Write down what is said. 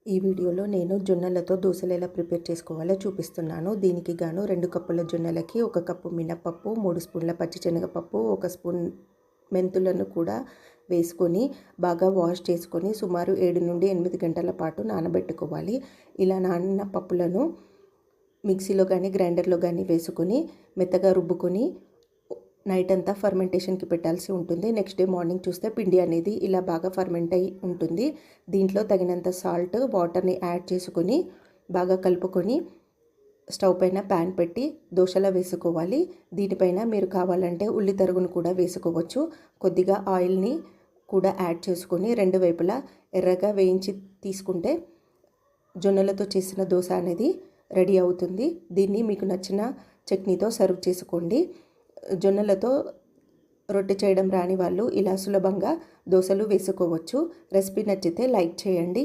ఈ వీడియోలో నేను జొన్నలతో దోసలు ఎలా ప్రిపేర్ చేసుకోవాలో చూపిస్తున్నాను. దీనికి గాను 2 కప్పుల జొన్నలకి 1 కప్పు మినపప్పు, 3 స్పూన్ల పచ్చిశనగపప్పు, 1 స్పూన్ మెంతులను కూడా వేసుకొని బాగా వాష్ చేసుకొని సుమారు 7 నుండి 8 గంటల పాటు నానబెట్టుకోవాలి. ఇలా నానిన పప్పులను మిక్సీలో కానీ గ్రైండర్లో కానీ వేసుకొని మెత్తగా రుబ్బుకొని నైట్ అంతా ఫర్మెంటేషన్కి పెట్టాల్సి ఉంటుంది. నెక్స్ట్ డే మార్నింగ్ చూస్తే పిండి అనేది ఇలా బాగా ఫర్మెంట్ అయి ఉంటుంది. దీంట్లో తగినంత సాల్ట్, వాటర్ని యాడ్ చేసుకొని బాగా కలుపుకొని స్టవ్ పైన ప్యాన్ పెట్టి దోశలా వేసుకోవాలి. దీనిపైన మీరు కావాలంటే ఉల్లి తరుగును కూడా వేసుకోవచ్చు. కొద్దిగా ఆయిల్ని కూడా యాడ్ చేసుకొని 2 వైపులా ఎర్రగా వేయించి తీసుకుంటే జొన్నలతో చేసిన దోశ అనేది రెడీ అవుతుంది. దీన్ని మీకు నచ్చిన చట్నీతో సర్వ్ చేసుకోండి. జొన్నలతో రొట్టె చేయడం రాని వాళ్ళు ఇలా సులభంగా దోశలు వేసుకోవచ్చు. రెసిపీ నచ్చితే లైక్ చేయండి.